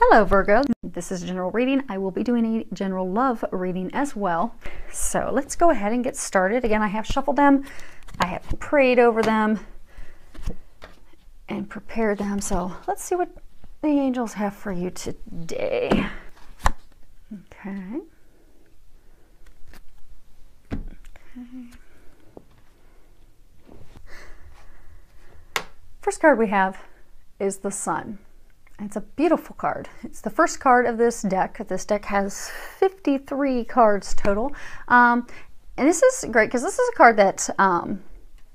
Hello Virgo, this is a general reading. I will be doing a general love reading as well. So let's go ahead and get started. Again, I have shuffled them, I have prayed over them, and prepared them. So let's see what the angels have for you today. Okay. First card we have is the Sun. It's a beautiful card. It's the first card of this deck. This deck has 53 cards total. And this is great because this is a card that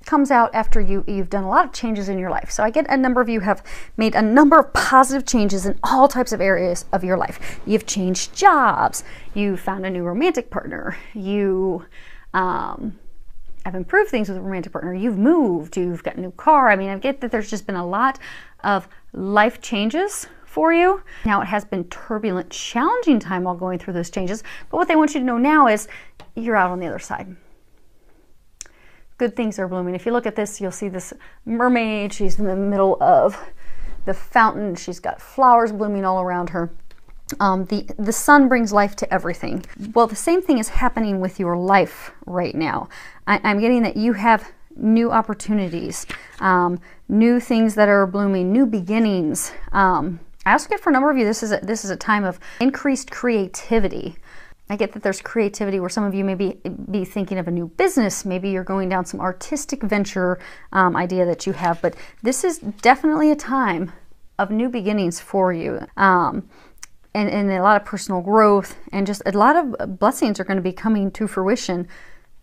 comes out after you've done a lot of changes in your life. So I get a number of you have made a number of positive changes in all types of areas of your life. You've changed jobs. You found a new romantic partner. You have improved things with a romantic partner. You've moved. You've got a new car. I mean, I get that there's just been a lot of life changes for you. Now it has been turbulent, challenging time while going through those changes, but what they want you to know now is you're out on the other side. Good things are blooming. If you look at this, you'll see this mermaid. She's in the middle of the fountain. She's got flowers blooming all around her. The sun brings life to everything. Well, the same thing is happening with your life right now. I'm getting that you have new opportunities, new things that are blooming, new beginnings. I also get for a number of you, this is a time of increased creativity. I get that there's creativity where some of you may be thinking of a new business. Maybe you're going down some artistic venture idea that you have, but this is definitely a time of new beginnings for you. And a lot of personal growth and just a lot of blessings are going to be coming to fruition.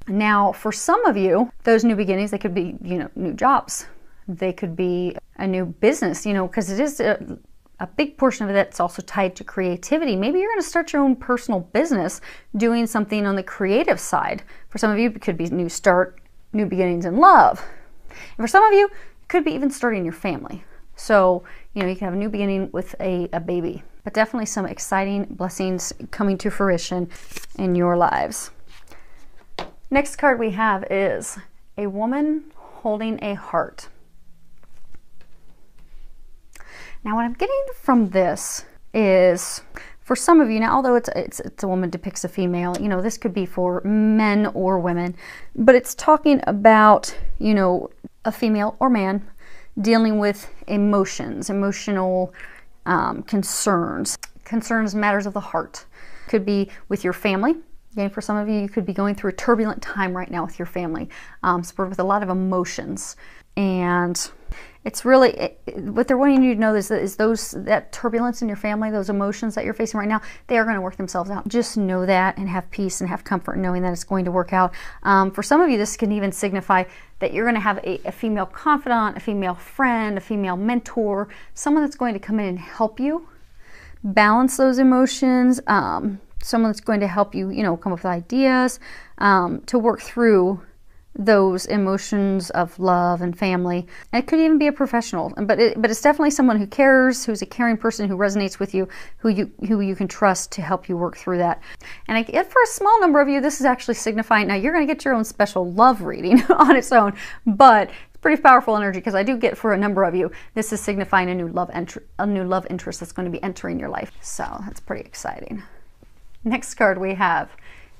Now, for some of you, those new beginnings, they could be, new jobs. They could be a new business, because it is a big portion of that's also tied to creativity. Maybe you're going to start your own personal business doing something on the creative side. For some of you, it could be new start, new beginnings in love. And for some of you, it could be even starting your family. So, you can have a new beginning with a baby, but definitely some exciting blessings coming to fruition in your lives. Next card we have is a woman holding a heart. Now what I'm getting from this is, for some of you, now although it's a woman depicts a female, this could be for men or women, but it's talking about, a female or man dealing with emotions, emotional concerns, matters of the heart. Could be with your family. Okay, for some of you, you could be going through a turbulent time right now with your family, supported with a lot of emotions. And it's really, what they're wanting you to know is that turbulence in your family, those emotions that you're facing right now, they are going to work themselves out. Just know that and have peace and have comfort knowing that it's going to work out. For some of you, this can even signify that you're going to have a female confidant, a female friend, a female mentor, someone that's going to come in and help you balance those emotions, someone that's going to help you, come up with ideas to work through those emotions of love and family. And it could even be a professional, but it's definitely someone who cares, who's a caring person, who resonates with you, who you can trust to help you work through that. And I get for a small number of you, this is actually signifying, now you're going to get your own special love reading on its own, but pretty powerful energy because I do get for a number of you, this is signifying a new love interest that's going to be entering your life. So that's pretty exciting. Next card we have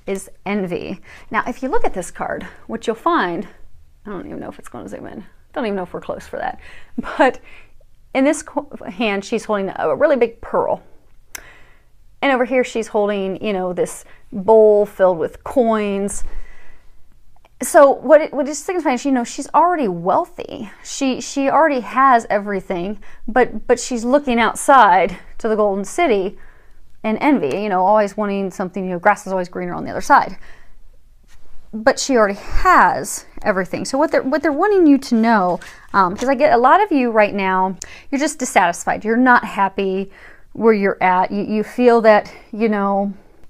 is Envy. Now, if you look at this card, what you'll find, I don't even know if it's going to zoom in. Don't even know if we're close for that. But in this hand, she's holding a really big pearl. And over here, she's holding, this bowl filled with coins. So what it signifies, she's already wealthy. She already has everything, but she's looking outside to the Golden City and envy, always wanting something, grass is always greener on the other side. But she already has everything. So what they're wanting you to know, because I get a lot of you right now, you're just dissatisfied. You're not happy where you're at. You feel that,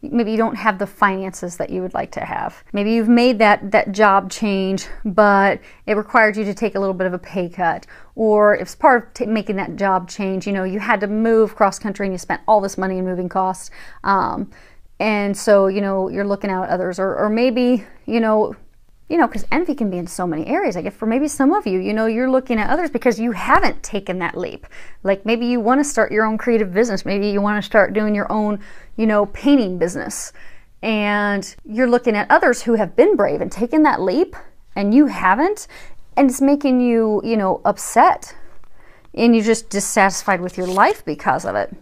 maybe you don't have the finances that you would like to have. Maybe you've made that job change, but it required you to take a little bit of a pay cut. Or it's part of making that job change, you had to move cross country and you spent all this money in moving costs. And so, you're looking out at others. Or maybe, you know, because envy can be in so many areas. Like, if for maybe some of you, you know, you're looking at others because you haven't taken that leap. Like, maybe you want to start your own creative business. Maybe you want to start doing your own, you know, painting business. And you're looking at others who have been brave and taken that leap, and you haven't. And it's making you, you know, upset. And you're just dissatisfied with your life because of it.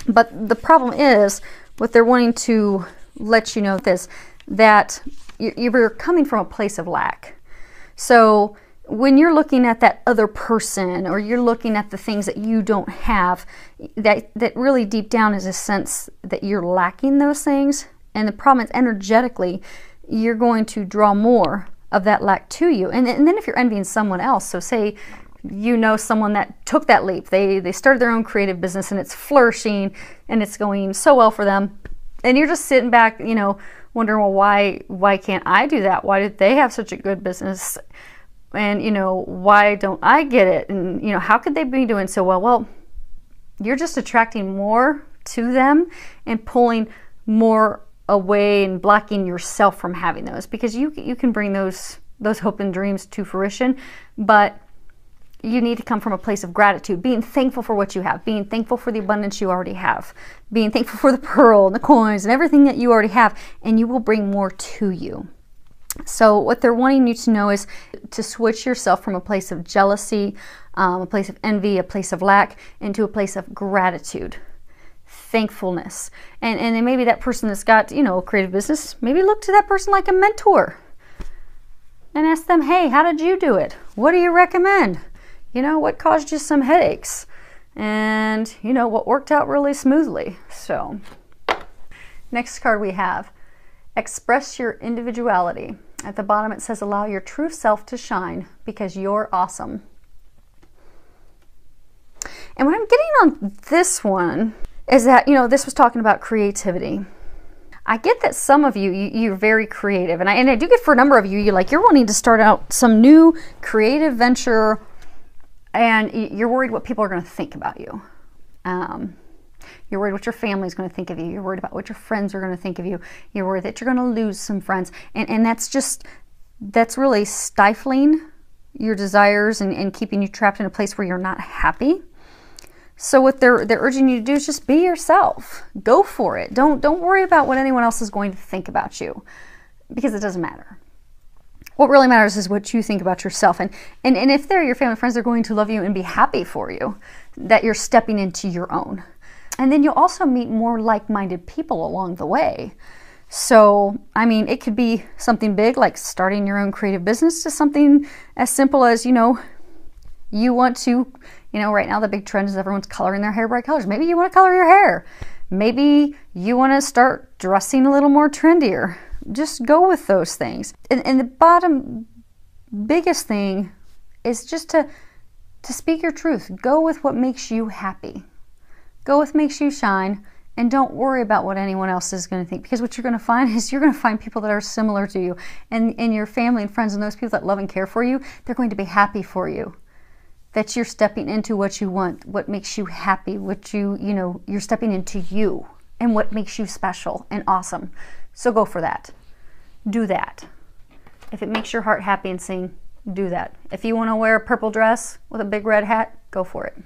But the problem is, what they're wanting to let you know this, that you're coming from a place of lack. So when you're looking at that other person, or you're looking at the things that you don't have, that really deep down is a sense that you're lacking those things. And the problem is, energetically, you're going to draw more of that lack to you. And then if you're envying someone else, so say you know someone that took that leap, they started their own creative business and it's flourishing and it's going so well for them, and you're just sitting back, you know, wondering, well, why can't I do that? Why did they have such a good business? And, you know, why don't I get it? And, you know, how could they be doing so well? Well, you're just attracting more to them and pulling more away and blocking yourself from having those, because you can bring those hope and dreams to fruition, but you need to come from a place of gratitude, being thankful for what you have, being thankful for the abundance you already have, being thankful for the pearl and the coins and everything that you already have, and you will bring more to you. So what they're wanting you to know is to switch yourself from a place of jealousy, a place of envy, a place of lack, into a place of gratitude, thankfulness. And then maybe that person that's got, you know, a creative business, maybe look to that person like a mentor and ask them, hey, how did you do it? What do you recommend? You know, what caused you some headaches? And, you know, what worked out really smoothly? So, next card we have, express your individuality. At the bottom it says, allow your true self to shine because you're awesome. And what I'm getting on this one is that, you know, this was talking about creativity. I get that some of you, you're very creative. And I do get for a number of you, you're wanting to start out some new creative venture, and you're worried what people are going to think about you. You're worried what your family's going to think of you. You're worried about what your friends are going to think of you. You're worried that you're going to lose some friends. And that's really stifling your desires and keeping you trapped in a place where you're not happy. So what they're urging you to do is just be yourself. Go for it. Don't worry about what anyone else is going to think about you, because it doesn't matter. What really matters is what you think about yourself. And if they're your family friends, they're going to love you and be happy for you that you're stepping into your own. And then you'll also meet more like-minded people along the way. So, I mean, it could be something big like starting your own creative business, to something as simple as, you know, you want to, you know, right now the big trend is everyone's coloring their hair bright colors. Maybe you want to color your hair. Maybe you want to start dressing a little more trendier. Just go with those things. And the bottom biggest thing is just to speak your truth. Go with what makes you happy. Go with what makes you shine, and don't worry about what anyone else is going to think, because what you're going to find is you're going to find people that are similar to you, and your family and friends and those people that love and care for you, they're going to be happy for you. That you're stepping into what you want, what makes you happy, what you're stepping into you and what makes you special and awesome. So go for that. Do that. If it makes your heart happy and sing, do that. If you want to wear a purple dress with a big red hat, go for it.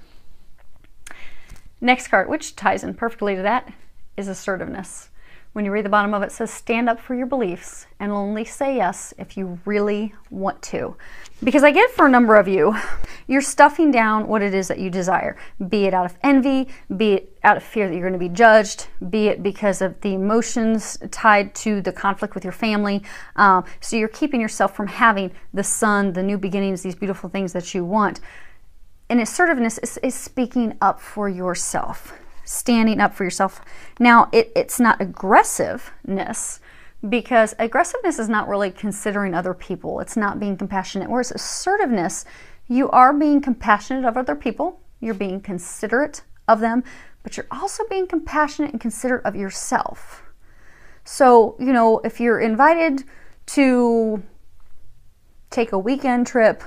Next card, which ties in perfectly to that, is assertiveness. When you read the bottom of it, it says, stand up for your beliefs and only say yes if you really want to. Because I get for a number of you, you're stuffing down what it is that you desire, be it out of envy, be it out of fear that you're going to be judged, be it because of the emotions tied to the conflict with your family. So you're keeping yourself from having the sun, the new beginnings, these beautiful things that you want. And assertiveness is speaking up for yourself. Standing up for yourself. Now, it's not aggressiveness, because aggressiveness is not really considering other people. It's not being compassionate. Whereas assertiveness, you are being compassionate of other people. You're being considerate of them, but you're also being compassionate and considerate of yourself. So, you know, if you're invited to take a weekend trip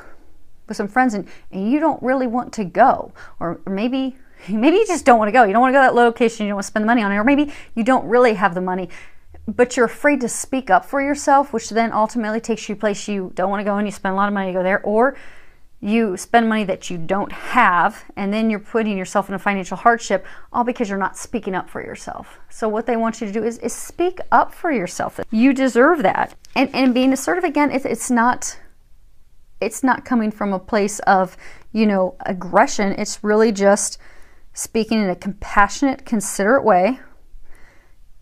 with some friends and you don't really want to go, or maybe you just don't want to go. You don't want to go to that location. You don't want to spend the money on it. Or maybe you don't really have the money. but you're afraid to speak up for yourself, which then ultimately takes you a place you don't want to go, and you spend a lot of money to go there, or you spend money that you don't have, and then you're putting yourself in a financial hardship, all because you're not speaking up for yourself. So what they want you to do is speak up for yourself. You deserve that. And being assertive, again, it's not coming from a place of, you know, aggression. It's really just speaking in a compassionate, considerate way,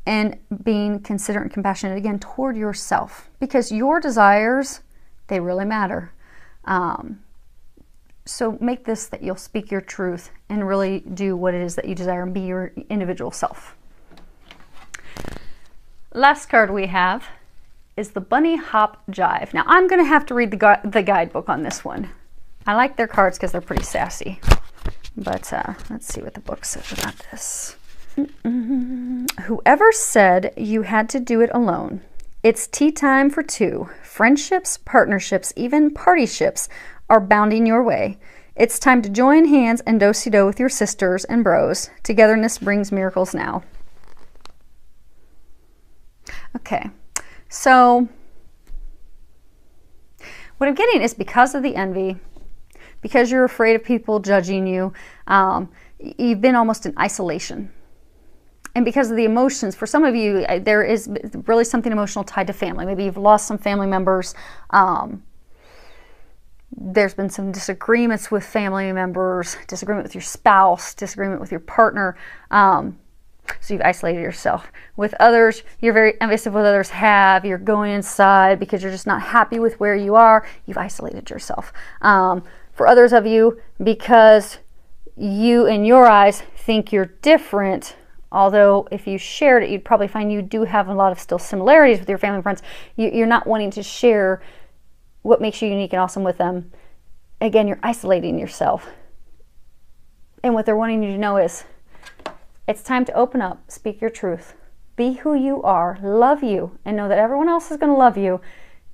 and being considerate and compassionate, again, toward yourself, because your desires, they really matter. So make this that you'll speak your truth and really do what it is that you desire and be your individual self. Last card we have is the Bunny Hop Jive. Now I'm going to have to read the guidebook on this one. I like their cards because they're pretty sassy. But let's see what the book says about this. Whoever said you had to do it alone? It's tea time for two. Friendships, partnerships, even partyships are bounding your way. It's time to join hands and do-si-do with your sisters and bros. Togetherness brings miracles now. Okay, so what I'm getting is, because of the envy, because you're afraid of people judging you, you've been almost in isolation. And because of the emotions, for some of you, there is really something emotional tied to family. Maybe you've lost some family members. There's been some disagreements with family members, disagreement with your spouse, disagreement with your partner. So you've isolated yourself. With others, you're very envious of what others have. You're going inside because you're just not happy with where you are. You've isolated yourself. For others of you, because you, in your eyes, think you're different, although if you shared it, you'd probably find you do have a lot of still similarities with your family and friends. You're not wanting to share what makes you unique and awesome with them. Again, you're isolating yourself. And what they're wanting you to know is, it's time to open up, speak your truth, be who you are, love you, and know that everyone else is going to love you,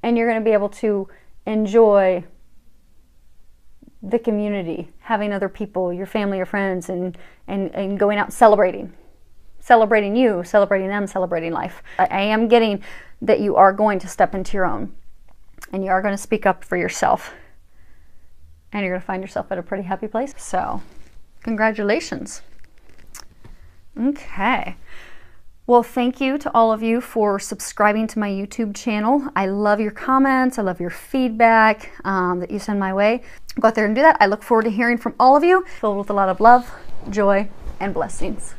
and you're going to be able to enjoy the community, having other people, your family, your friends, and going out and celebrating you, celebrating them, celebrating life. I am getting that you are going to step into your own, and you are going to speak up for yourself, and you're going to find yourself at a pretty happy place. So, congratulations. Okay. Well, thank you to all of you for subscribing to my YouTube channel. I love your comments. I love your feedback that you send my way. Go out there and do that. I look forward to hearing from all of you, filled with a lot of love, joy, and blessings.